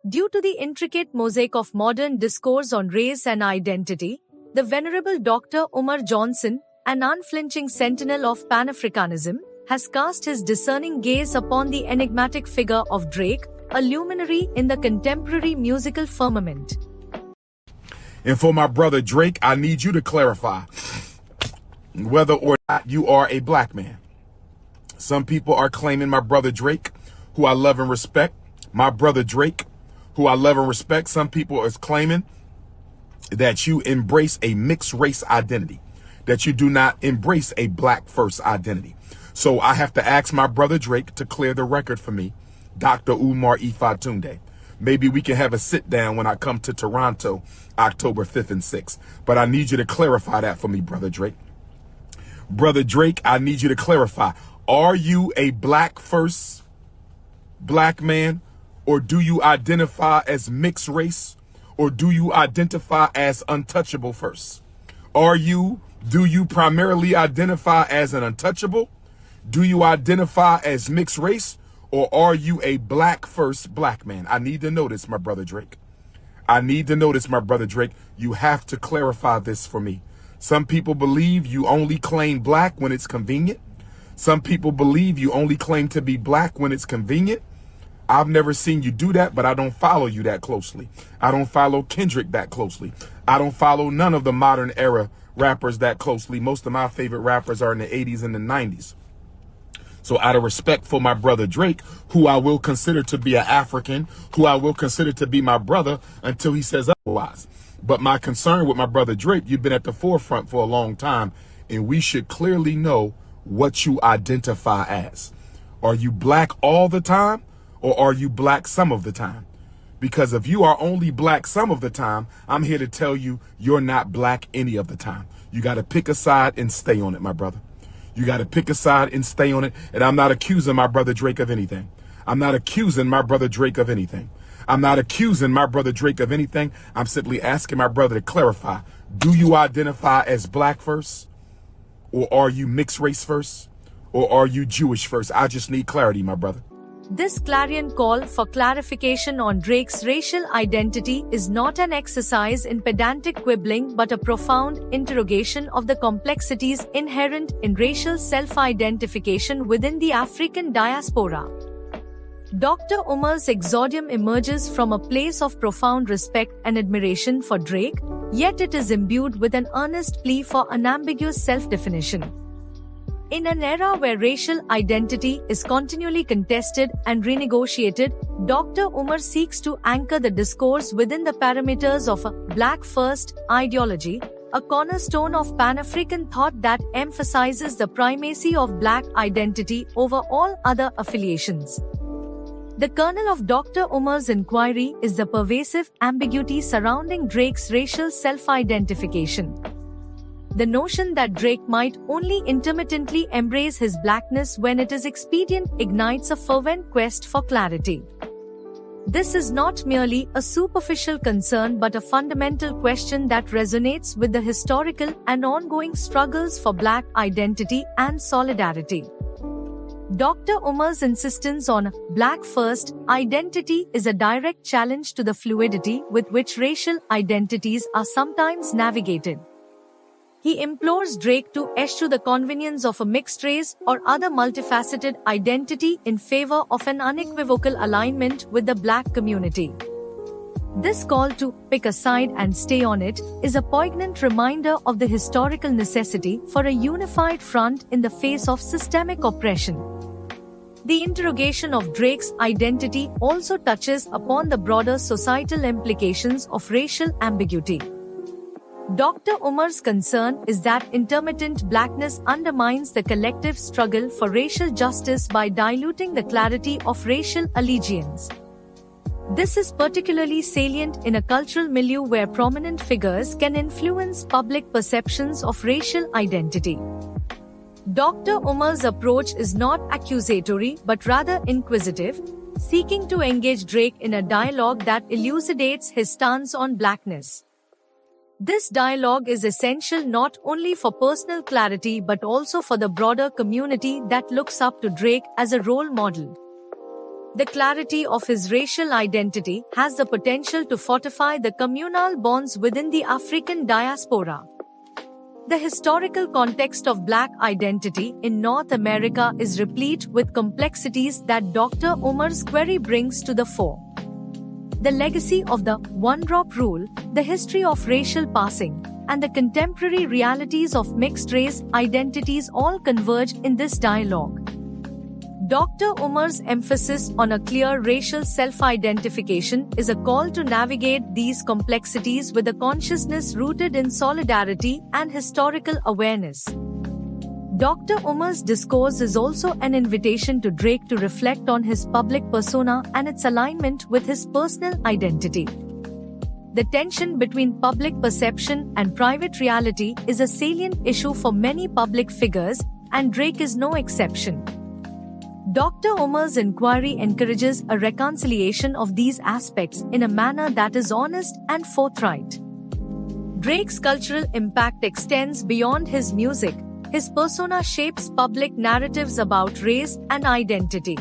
Due to the intricate mosaic of modern discourse on race and identity, the Venerable Dr. Umar Johnson, an unflinching sentinel of Pan-Africanism, has cast his discerning gaze upon the enigmatic figure of Drake, a luminary in the contemporary musical firmament. And for my brother Drake, I need you to clarify whether or not you are a black man. Some people are claiming my brother Drake, who I love and respect, my brother Drake, who I love and respect. Some people is claiming that you embrace a mixed race identity, that you do not embrace a black first identity. So I have to ask my brother Drake to clear the record for me, Dr. Umar Ifatunde. Maybe we can have a sit down when I come to Toronto, October 5th and 6th. But I need you to clarify that for me, brother Drake. Brother Drake, I need you to clarify. Are you a black first black man? Or do you identify as mixed race? Or do you identify as untouchable first? Do you primarily identify as an untouchable? Do you identify as mixed race? Or are you a black first black man? I need to know this, my brother Drake. I need to know this, my brother Drake. You have to clarify this for me. Some people believe you only claim black when it's convenient. Some people believe you only claim to be black when it's convenient. I've never seen you do that, but I don't follow you that closely. I don't follow Kendrick that closely. I don't follow none of the modern era rappers that closely. Most of my favorite rappers are in the 80s and the 90s. So out of respect for my brother Drake, who I will consider to be an African, who I will consider to be my brother until he says otherwise. But my concern with my brother Drake, you've been at the forefront for a long time, and we should clearly know what you identify as. Are you black all the time? Or are you black some of the time? Because if you are only black some of the time, I'm here to tell you you're not black any of the time. You got to pick a side and stay on it, my brother. You got to pick a side and stay on it. And I'm not accusing my brother Drake of anything. I'm not accusing my brother Drake of anything. I'm not accusing my brother Drake of anything. I'm simply asking my brother to clarify. Do you identify as black first? Or are you mixed race first? Or are you Jewish first? I just need clarity, my brother. This clarion call for clarification on Drake's racial identity is not an exercise in pedantic quibbling but a profound interrogation of the complexities inherent in racial self-identification within the African diaspora. Dr. Umar's exordium emerges from a place of profound respect and admiration for Drake, yet it is imbued with an earnest plea for unambiguous self-definition. In an era where racial identity is continually contested and renegotiated, Dr. Umar seeks to anchor the discourse within the parameters of a black-first ideology, a cornerstone of Pan-African thought that emphasizes the primacy of black identity over all other affiliations. The kernel of Dr. Umar's inquiry is the pervasive ambiguity surrounding Drake's racial self-identification. The notion that Drake might only intermittently embrace his blackness when it is expedient ignites a fervent quest for clarity. This is not merely a superficial concern but a fundamental question that resonates with the historical and ongoing struggles for black identity and solidarity. Dr. Umar's insistence on black first identity is a direct challenge to the fluidity with which racial identities are sometimes navigated. He implores Drake to eschew the convenience of a mixed race or other multifaceted identity in favor of an unequivocal alignment with the black community. This call to pick a side and stay on it is a poignant reminder of the historical necessity for a unified front in the face of systemic oppression. The interrogation of Drake's identity also touches upon the broader societal implications of racial ambiguity. Dr. Umar's concern is that intermittent blackness undermines the collective struggle for racial justice by diluting the clarity of racial allegiance. This is particularly salient in a cultural milieu where prominent figures can influence public perceptions of racial identity. Dr. Umar's approach is not accusatory but rather inquisitive, seeking to engage Drake in a dialogue that elucidates his stance on blackness. This dialogue is essential not only for personal clarity but also for the broader community that looks up to Drake as a role model. The clarity of his racial identity has the potential to fortify the communal bonds within the African diaspora. The historical context of Black identity in North America is replete with complexities that Dr. Umar's query brings to the fore. The legacy of the one-drop rule, the history of racial passing, and the contemporary realities of mixed-race identities all converge in this dialogue. Dr. Umar's emphasis on a clear racial self-identification is a call to navigate these complexities with a consciousness rooted in solidarity and historical awareness. Dr. Umar's discourse is also an invitation to Drake to reflect on his public persona and its alignment with his personal identity. The tension between public perception and private reality is a salient issue for many public figures, and Drake is no exception. Dr. Umar's inquiry encourages a reconciliation of these aspects in a manner that is honest and forthright. Drake's cultural impact extends beyond his music. His persona shapes public narratives about race and identity.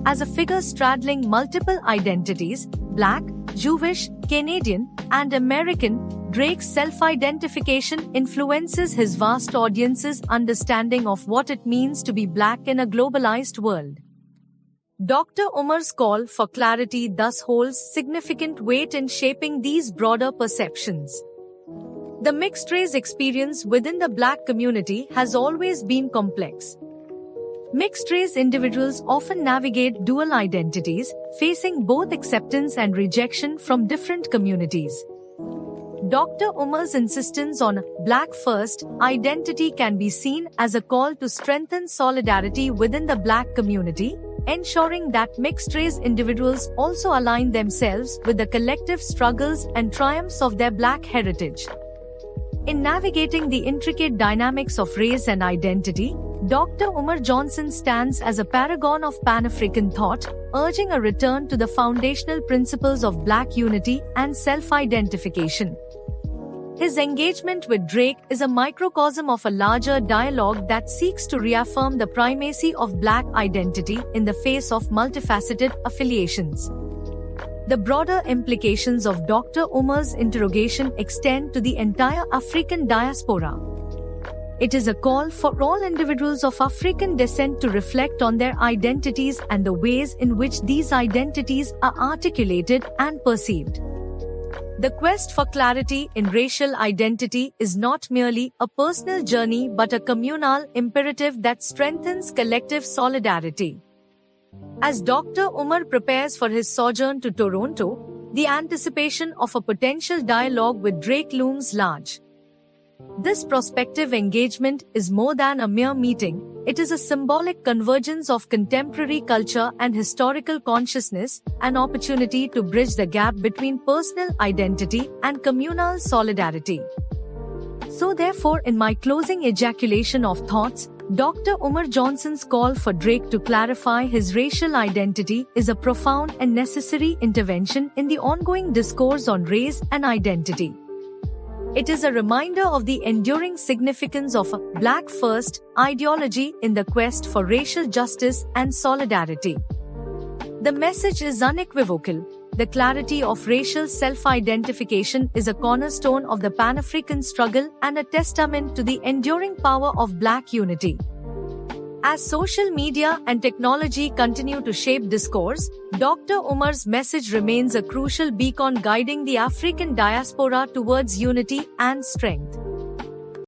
As a figure straddling multiple identities, Black, Jewish, Canadian, and American, Drake's self-identification influences his vast audience's understanding of what it means to be Black in a globalized world. Dr. Umar's call for clarity thus holds significant weight in shaping these broader perceptions. The mixed-race experience within the Black community has always been complex. Mixed-race individuals often navigate dual identities, facing both acceptance and rejection from different communities. Dr. Umar's insistence on Black First identity can be seen as a call to strengthen solidarity within the Black community, ensuring that mixed-race individuals also align themselves with the collective struggles and triumphs of their Black heritage. In navigating the intricate dynamics of race and identity, Dr. Umar Johnson stands as a paragon of Pan-African thought, urging a return to the foundational principles of Black unity and self-identification. His engagement with Drake is a microcosm of a larger dialogue that seeks to reaffirm the primacy of Black identity in the face of multifaceted affiliations. The broader implications of Dr. Umar's interrogation extend to the entire African diaspora. It is a call for all individuals of African descent to reflect on their identities and the ways in which these identities are articulated and perceived. The quest for clarity in racial identity is not merely a personal journey but a communal imperative that strengthens collective solidarity. As Dr. Umar prepares for his sojourn to Toronto, the anticipation of a potential dialogue with Drake looms large. This prospective engagement is more than a mere meeting, it is a symbolic convergence of contemporary culture and historical consciousness, an opportunity to bridge the gap between personal identity and communal solidarity. So therefore, in my closing ejaculation of thoughts, Dr. Umar Johnson's call for Drake to clarify his racial identity is a profound and necessary intervention in the ongoing discourse on race and identity. It is a reminder of the enduring significance of a Black First ideology in the quest for racial justice and solidarity. The message is unequivocal. The clarity of racial self-identification is a cornerstone of the Pan-African struggle and a testament to the enduring power of Black unity. As social media and technology continue to shape discourse, Dr. Umar's message remains a crucial beacon guiding the African diaspora towards unity and strength.